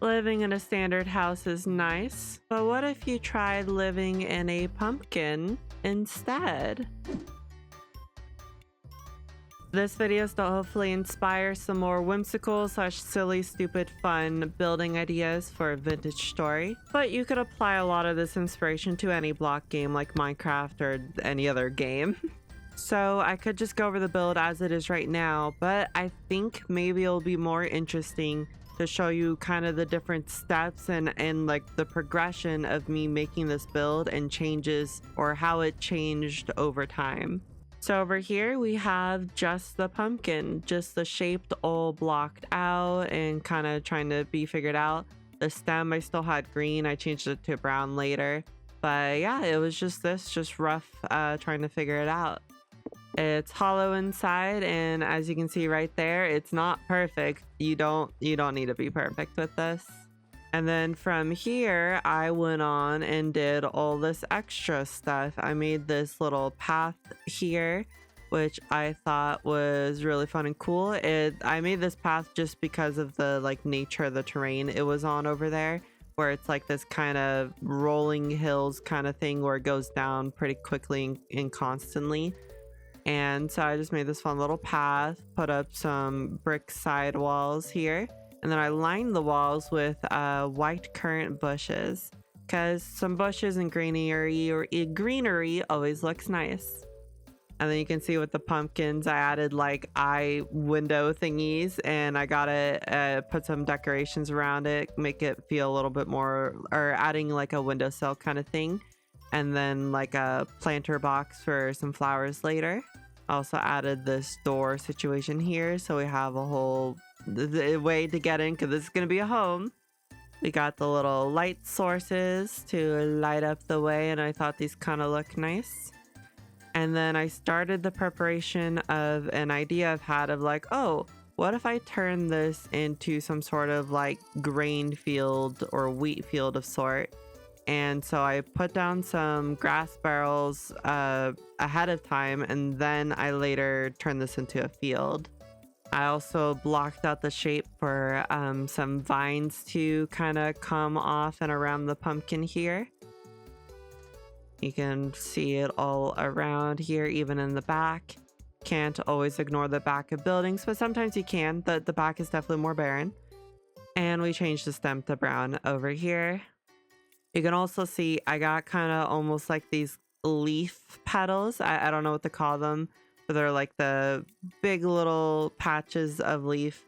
Living in a standard house is nice, but what if you tried living in a pumpkin instead? This video is to hopefully inspire some more whimsical / silly stupid fun building ideas for vintage story, but you could apply a lot of this inspiration to any block game like Minecraft or any other game. So I could just go over the build as it is right now, but I think maybe it'll be more interesting to show you kind of the different steps and like the progression of me making this build and changes or how it changed over time. So over here we have just the pumpkin, just the shape all blocked out and kind of trying to be figured out. The stem I still had green, I changed it to brown later. But yeah, it was just rough trying to figure it out. It's hollow inside, and as you can see right there, it's not perfect. You don't need to be perfect with this. And then from here, I went on and did all this extra stuff. I made this little path here, which I thought was really fun and cool. I made this path just because of the like nature of the terrain it was on over there, where it's like this kind of rolling hills kind of thing where it goes down pretty quickly and constantly. And so I just made this fun little path, put up some brick side walls here. And then I lined the walls with white currant bushes because some bushes and greenery always looks nice. And then you can see with the pumpkins, I added like eye window thingies and I gotta put some decorations around it, make it feel a little bit more, or adding like a windowsill kind of thing. And then like a planter box for some flowers later. Also added this door situation here, so we have a whole way to get in because this is going to be a home. We got the little light sources to light up the way, and I thought these kind of look nice. And then I started the preparation of an idea I've had of like, oh, what if I turn this into some sort of like grain field or wheat field of sort? And so I put down some grass barrels ahead of time, and then I later turned this into a field. I also blocked out the shape for some vines to kind of come off and around the pumpkin here. You can see it all around here, even in the back. Can't always ignore the back of buildings, but sometimes you can. The back is definitely more barren. And we changed the stem to brown over here. You can also see I got kind of almost like these leaf petals. I don't know what to call them, but they're like the big little patches of leaf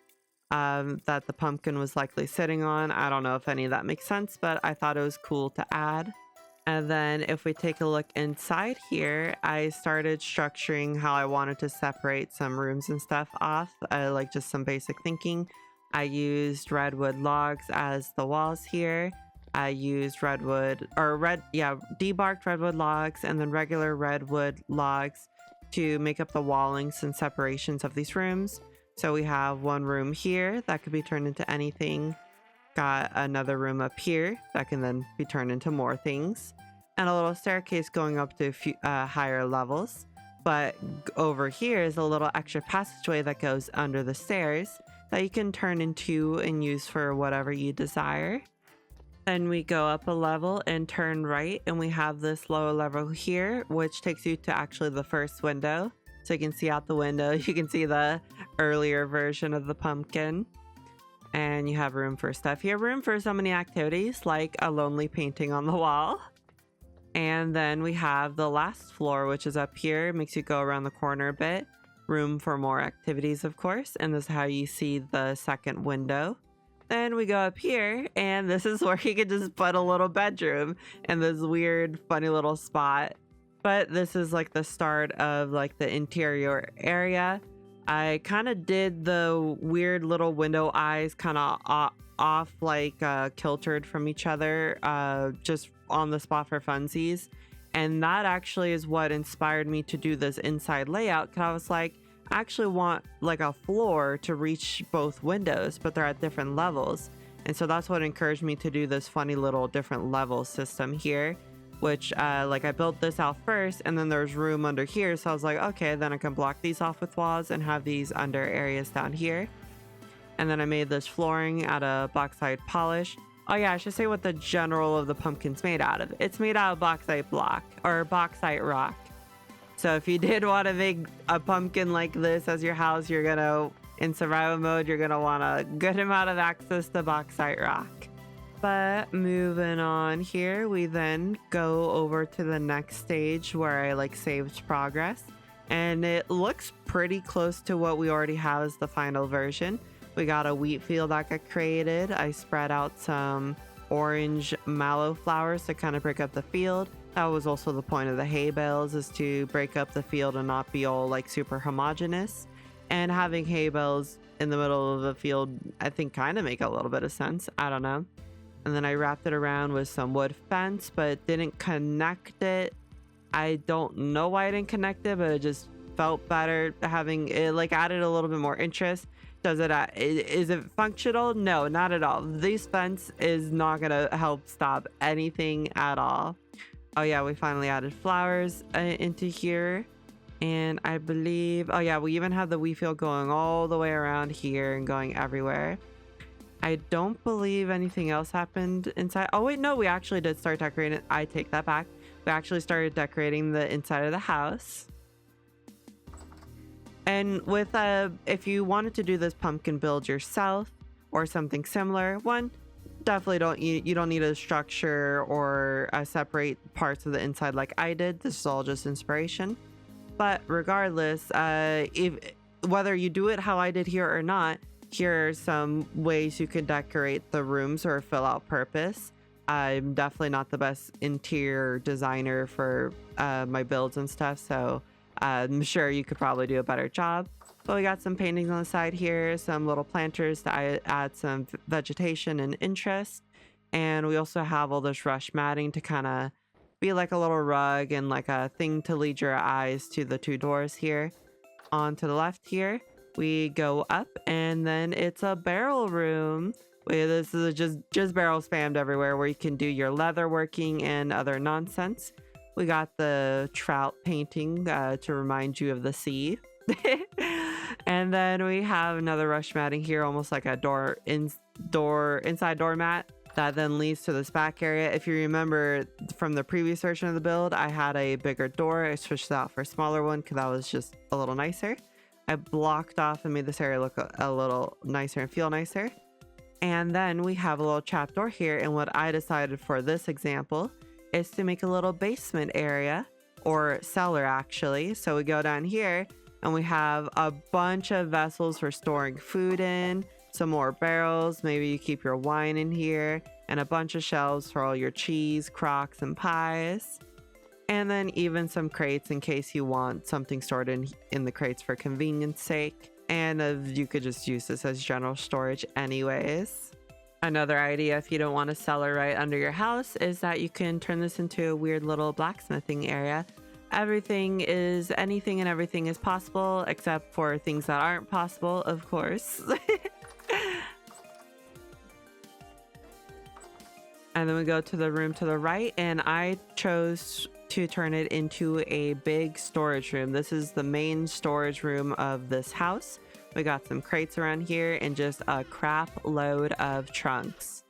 that the pumpkin was likely sitting on. I don't know if any of that makes sense, but I thought it was cool to add. And then if we take a look inside here, I started structuring how I wanted to separate some rooms and stuff off, like just some basic thinking. I used redwood logs as the walls here. I used debarked redwood logs and then regular redwood logs to make up the wallings and separations of these rooms. So we have one room here that could be turned into anything. Got another room up here that can then be turned into more things. And a little staircase going up to higher levels. But over here is a little extra passageway that goes under the stairs that you can turn into and use for whatever you desire. Then we go up a level and turn right, and we have this lower level here, which takes you to actually the first window. So you can see out the window, you can see the earlier version of the pumpkin. And you have room for stuff. You have room for so many activities, like a lonely painting on the wall. And then we have the last floor, which is up here. It makes you go around the corner a bit. Room for more activities, of course. And this is how you see the second window. Then we go up here, and this is where you could just put a little bedroom in this weird, funny little spot. But this is like the start of like the interior area. I kind of did the weird little window eyes kind of off like kiltered from each other, just on the spot for funsies. And that actually is what inspired me to do this inside layout, because I was like, I actually want like a floor to reach both windows, but they're at different levels. And so that's what encouraged me to do this funny little different level system here, which like I built this out first, and then there's room under here. So I was like, okay, then I can block these off with walls and have these under areas down here. And then I made this flooring out of bauxite polish. Oh yeah, I should say what the general of the pumpkin's made out of. It's made out of bauxite block or bauxite rock. So if you did want to make a pumpkin like this as your house, you're gonna, in survival mode, you're gonna want a good amount of access to bauxite rock. But moving on here, we then go over to the next stage where I like saved progress. And it looks pretty close to what we already have as the final version. We got a wheat field that got created. I spread out some orange mallow flowers to kind of break up the field. That was also the point of the hay bales, is to break up the field and not be all like super homogeneous. And having hay bales in the middle of the field, I think kind of make a little bit of sense. I don't know. And then I wrapped it around with some wood fence, but didn't connect it. I don't know why I didn't connect it, but it just felt better having it, like added a little bit more interest. Is it functional? No, not at all. This fence is not gonna help stop anything at all. Oh yeah, we finally added flowers into here. And I believe, oh yeah, we even have the wheat field going all the way around here and going everywhere. I don't believe anything else happened inside. Oh wait, no, we actually did start decorating it. I take that back. We actually started decorating the inside of the house. And with if you wanted to do this pumpkin build yourself or something similar, one, definitely you don't need a structure or separate parts of the inside like I did. This is all just inspiration. But regardless, whether you do it how I did here or not, here are some ways you could decorate the rooms or fill out purpose. I'm definitely not the best interior designer for my builds and stuff, so I'm sure you could probably do a better job. But we got some paintings on the side here, some little planters to add some vegetation and interest. And we also have all this rush matting to kind of be like a little rug and like a thing to lead your eyes to the two doors here. On to the left here, we go up and then it's a barrel room. This is just barrel spammed everywhere where you can do your leather working and other nonsense. We got the trout painting to remind you of the sea. And then we have another rush matting here, almost like a inside doormat that then leads to this back area. If you remember from the previous version of the build, I had a bigger door. I switched it out for a smaller one because that was just a little nicer. I blocked off and made this area look a little nicer and feel nicer. And then we have a little trap door here. And what I decided for this example is to make a little basement area, or cellar actually. So we go down here and we have a bunch of vessels for storing food in, some more barrels, maybe you keep your wine in here, and a bunch of shelves for all your cheese, crocks, and pies. And then even some crates in case you want something stored in the crates for convenience sake. And you could just use this as general storage anyways. Another idea, if you don't want a cellar right under your house, is that you can turn this into a weird little blacksmithing area. Anything and everything is possible, except for things that aren't possible, of course. And then we go to the room to the right, and I chose to turn it into a big storage room. This is the main storage room of this house. We got some crates around here and just a crap load of trunks.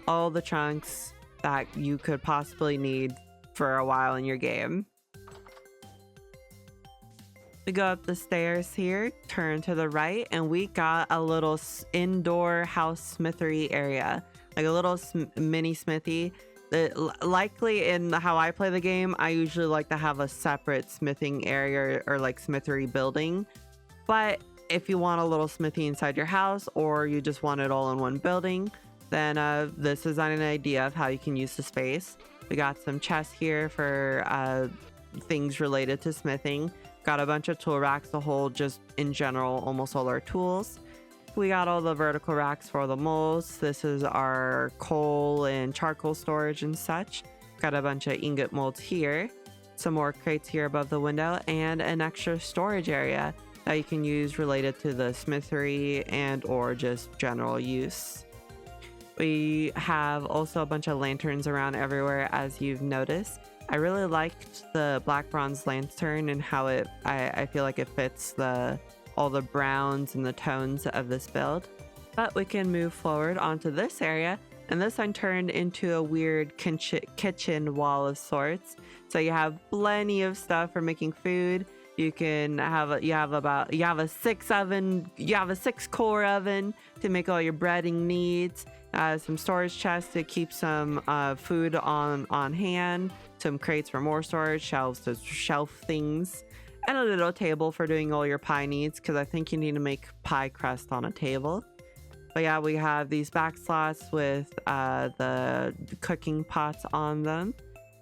All the trunks that you could possibly need for a while in your game. We go up the stairs here, turn to the right, and we got a little indoor house smithery area. Like a little mini smithy. Likely in how I play the game, I usually like to have a separate smithing area or like smithery building. But if you want a little smithy inside your house, or you just want it all in one building, then this is an idea of how you can use the space. We got some chests here for things related to smithing. Got a bunch of tool racks to hold just in general almost all our tools. We got all the vertical racks for the molds. This is our coal and charcoal storage and such. Got a bunch of ingot molds here. Some more crates here above the window, and an extra storage area that you can use related to the smithery and or just general use. We have also a bunch of lanterns around everywhere, as you've noticed. I really liked the black bronze lantern and how I feel like it fits all the browns and the tones of this build. But we can move forward onto this area, and this one turned into a weird kitchen wall of sorts. So you have plenty of stuff for making food. You can have you have a 6 core oven to make all your breading needs. Some storage chests to keep some food on hand. Some crates for more storage, shelves to shelf things, and a little table for doing all your pie needs, because I think you need to make pie crust on a table. But yeah, we have these back slots with the cooking pots on them.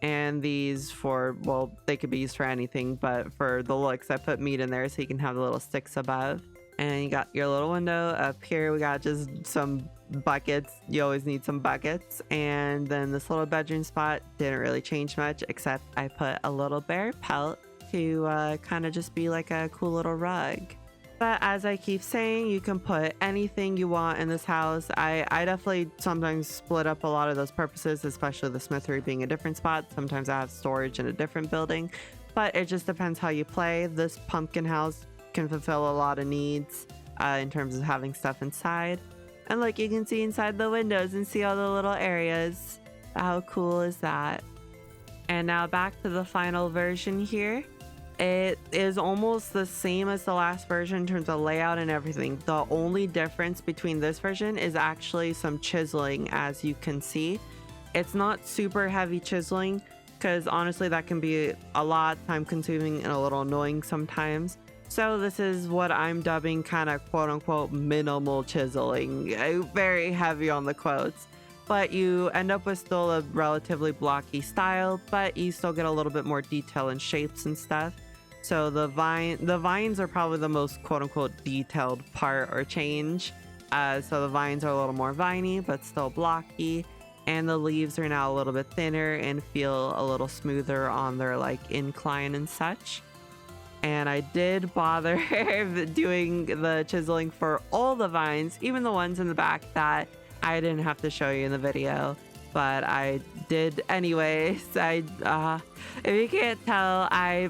And these for, well, they could be used for anything, but for the looks, I put meat in there so you can have the little sticks above. And you got your little window up here. We got just some buckets. You always need some buckets. And then this little bedroom spot didn't really change much, except I put a little bear pelt to kind of just be like a cool little rug. But as I keep saying, you can put anything you want in this house. I definitely sometimes split up a lot of those purposes, especially the smithery being a different spot. Sometimes I have storage in a different building, but it just depends how you play. This pumpkin house can fulfill a lot of needs in terms of having stuff inside. And look, you can see inside the windows and see all the little areas. How cool is that? And now back to the final version here. It is almost the same as the last version in terms of layout and everything. The only difference between this version is actually some chiseling, as you can see. It's not super heavy chiseling, because honestly that can be a lot time consuming and a little annoying sometimes. So this is what I'm dubbing kind of quote unquote minimal chiseling. Very heavy on the quotes. But you end up with still a relatively blocky style, but you still get a little bit more detail and shapes and stuff. So the vines are probably the most quote-unquote detailed part or change. So the vines are a little more viney, but still blocky. And the leaves are now a little bit thinner and feel a little smoother on their like incline and such. And I did bother doing the chiseling for all the vines, even the ones in the back that I didn't have to show you in the video. But I did anyways. If you can't tell, I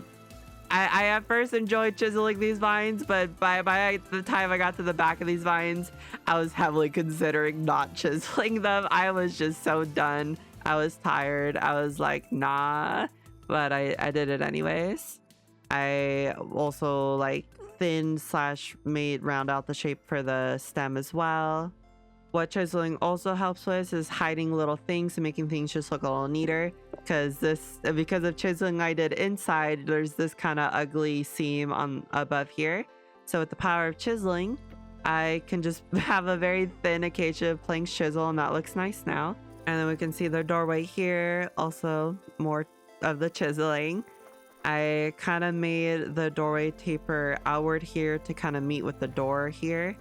at first enjoyed chiseling these vines, but by the time I got to the back of these vines, I was heavily considering not chiseling them. I was just so done. I was tired. I was like, nah, but I did it anyways. I also like thinned / made round out the shape for the stem as well. What chiseling also helps with is hiding little things and making things just look a little neater. Because of chiseling I did inside, there's this kind of ugly seam on above here. So with the power of chiseling, I can just have a very thin acacia plank chisel, and that looks nice now. And then we can see the doorway here, also more of the chiseling. I kind of made the doorway taper outward here to kind of meet with the door here.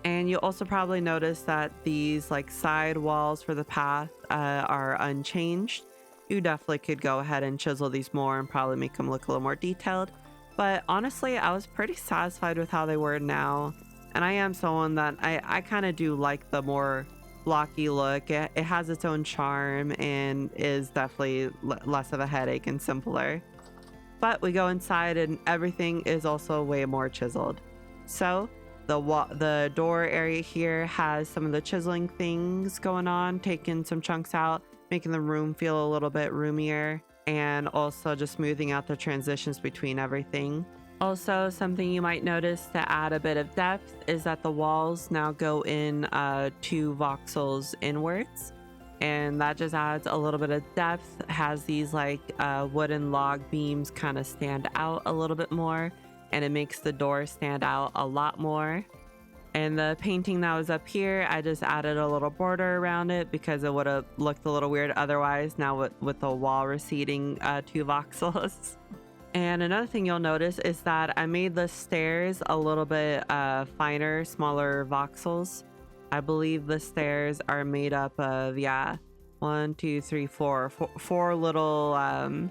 And you'll also probably notice that these like side walls for the path are unchanged. You definitely could go ahead and chisel these more and probably make them look a little more detailed. But honestly, I was pretty satisfied with how they were now. And I am someone that I kind of do like the more blocky look. It has its own charm and is definitely less of a headache and simpler. But we go inside and everything is also way more chiseled. So the door area here has some of the chiseling things going on, taking some chunks out, making the room feel a little bit roomier, and also just smoothing out the transitions between everything. Also, something you might notice to add a bit of depth is that the walls now go in 2 voxels inwards, and that just adds a little bit of depth. It has these like wooden log beams kind of stand out a little bit more, and it makes the door stand out a lot more. And the painting that was up here, I just added a little border around it because it would have looked a little weird otherwise now with the wall receding 2 voxels. And another thing you'll notice is that I made the stairs a little bit finer, smaller voxels. I believe the stairs are made up of, 1, 2, 3, 4 little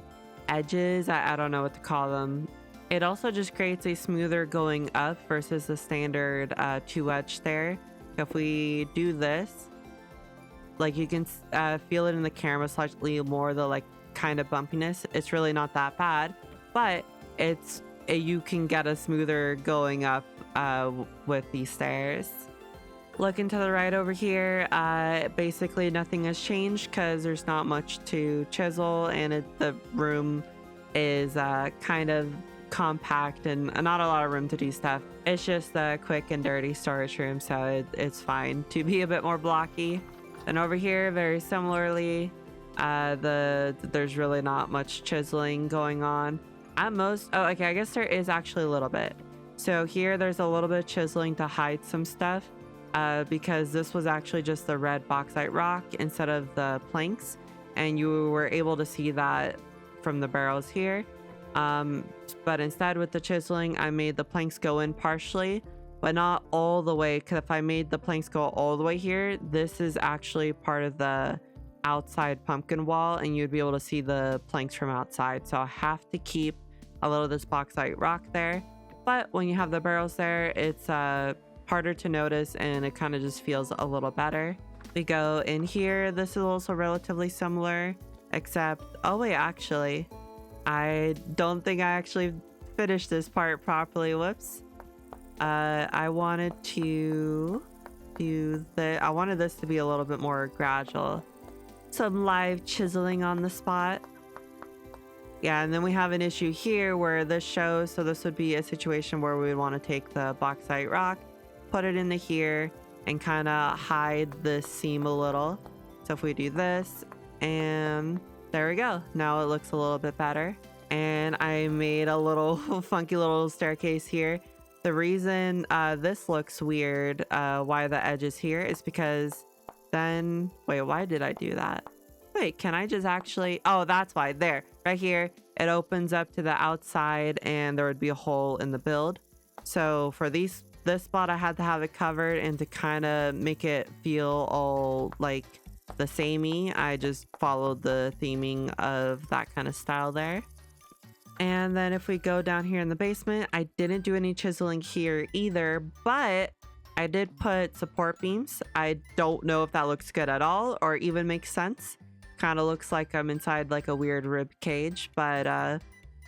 edges. I don't know what to call them. It also just creates a smoother going up versus the standard 2-edge stair. If we do this, like you can feel it in the camera slightly more, the like kind of bumpiness. It's really not that bad, but you can get a smoother going up with these stairs. Looking to the right over here, basically nothing has changed because there's not much to chisel, and the room is kind of compact and not a lot of room to do stuff. It's just a quick and dirty storage room, so it's fine to be a bit more blocky. And over here, very similarly, there's really not much chiseling going on. At most, oh, okay, I guess there is actually a little bit. So here, there's a little bit of chiseling to hide some stuff. Because this was actually just the red bauxite rock instead of the planks, and you were able to see that from the barrels here. But instead with the chiseling, I made the planks go in partially, but not all the way, because if I made the planks go all the way here, this is actually part of the outside pumpkin wall, and you'd be able to see the planks from outside. So I have to keep a little of this bauxite rock there. But when you have the barrels there, it's harder to notice, and it kind of just feels a little better. We go in here. This is also relatively similar, except, oh wait, actually, I don't think I actually finished this part properly. Whoops. I wanted to do I wanted this to be a little bit more gradual. Some live chiseling on the spot. Yeah, and then we have an issue here where this shows, so this would be a situation where we would want to take the bauxite rock, put it into here, and kind of hide the seam a little. So if we do this, and there we go. Now it looks a little bit better. And I made a little funky little staircase here. The reason this looks weird, why the edge is here, is because then, wait, why did I do that? Wait, can I just actually, oh, that's why. There, right here, it opens up to the outside, and there would be a hole in the build. So for this spot, I had to have it covered, and to kind of make it feel all like the samey, I just followed the theming of that kind of style there. And then if we go down here in the basement, I didn't do any chiseling here either, but I did put support beams. I don't know if that looks good at all or even makes sense. Kind of looks like I'm inside like a weird rib cage, but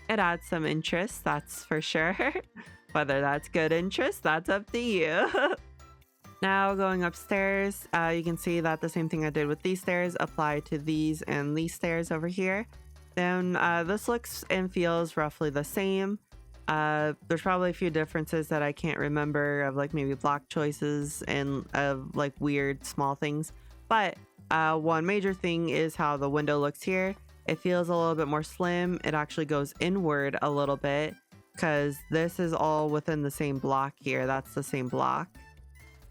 it adds some interest, that's for sure. Whether that's good interest, that's up to you. Now going upstairs, you can see that the same thing I did with these stairs apply to these and these stairs over here. Then this looks and feels roughly the same. There's probably a few differences that I can't remember, of like maybe block choices and of like weird small things. But one major thing is how the window looks here. It feels a little bit more slim. It actually goes inward a little bit, because this is all within the same block here. That's the same block.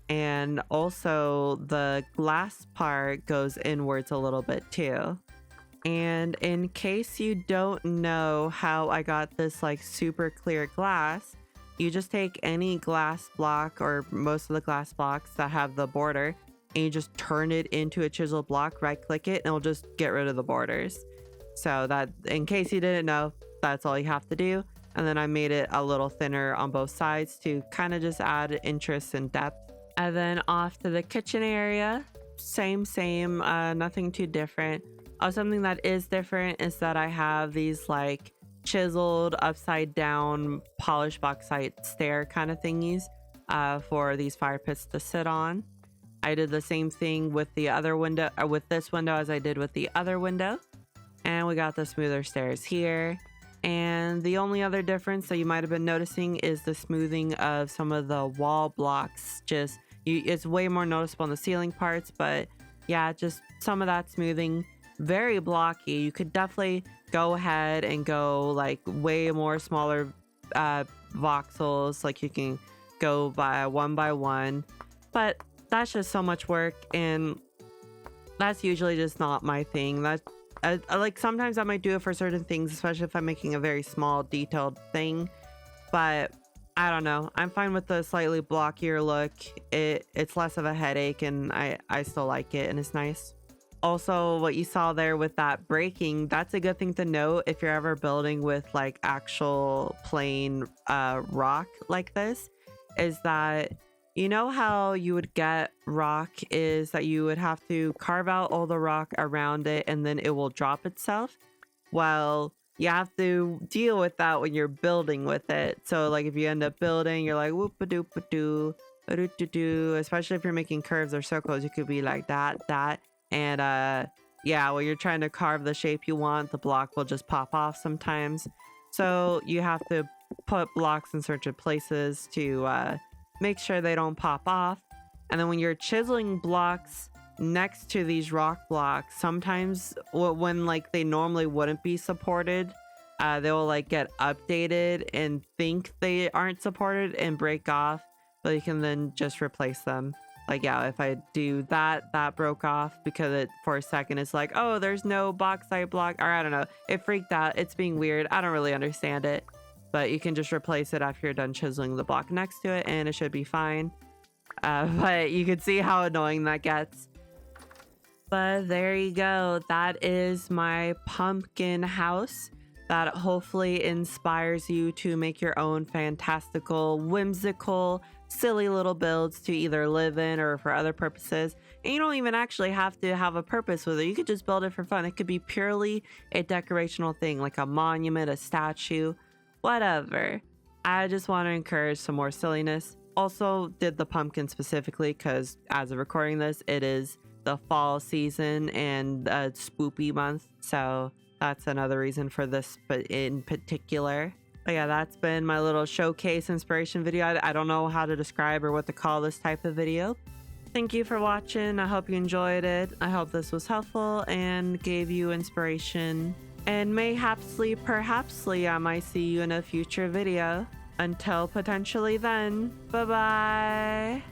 And also the glass part goes inwards a little bit too. And in case you don't know how I got this like super clear glass, you just take any glass block or most of the glass blocks that have the border, and you just turn it into a chiseled block, right click it, and it'll just get rid of the borders. So that, in case you didn't know, that's all you have to do. And then I made it a little thinner on both sides to kind of just add interest and depth. And then off to the kitchen area, same, nothing too different. Something that is different is that I have these like chiseled upside down polished bauxite stair kind of thingies for these fire pits to sit on. I did the same thing with the other window, or with this window, as I did with the other window. And we got the smoother stairs here. And the only other difference that you might have been noticing is the smoothing of some of the wall blocks. It's way more noticeable in the ceiling parts, but yeah, just some of that smoothing. Very blocky. You could definitely go ahead and go like way more smaller voxels, like you can go by one, but that's just so much work, and that's usually just not my thing. That like sometimes I might do it for certain things, especially if I'm making a very small detailed thing, but I don't know, I'm fine with the slightly blockier look. It's less of a headache, and I still like it, and it's nice. Also, what you saw there with that breaking, that's a good thing to note if you're ever building with like actual plain rock like this, is that you know how you would get rock is that you would have to carve out all the rock around it and then it will drop itself. Well, you have to deal with that when you're building with it. So like if you end up building, you're like whoop-a-doop-a-doo, Especially if you're making curves or circles, you could be like that. And yeah, when you're trying to carve the shape you want, the block will just pop off sometimes. So you have to put blocks in certain places to make sure they don't pop off. And then when you're chiseling blocks next to these rock blocks, sometimes when like they normally wouldn't be supported, they will like get updated and think they aren't supported and break off, but you can then just replace them. Like, yeah, if I do that, that broke off because it for a second it's like, oh, there's no bauxite block, or I don't know, it freaked out. It's being weird. I don't really understand it, but you can just replace it after you're done chiseling the block next to it and it should be fine. But you can see how annoying that gets. But there you go. That is my pumpkin house that hopefully inspires you to make your own fantastical, whimsical, silly little builds to either live in or for other purposes. And you don't even actually have to have a purpose with it. You could just build it for fun. It could be purely a decorational thing, like a monument, a statue, whatever. I just want to encourage some more silliness. Also did the pumpkin specifically because as of recording this, it is the fall season and spoopy month. So that's another reason for this, but in particular. But yeah, that's been my little showcase inspiration video. I don't know how to describe or what to call this type of video. Thank you for watching. I hope you enjoyed it. I hope this was helpful and gave you inspiration. And mayhapsly, perhapsly, I might see you in a future video. Until potentially then, bye-bye.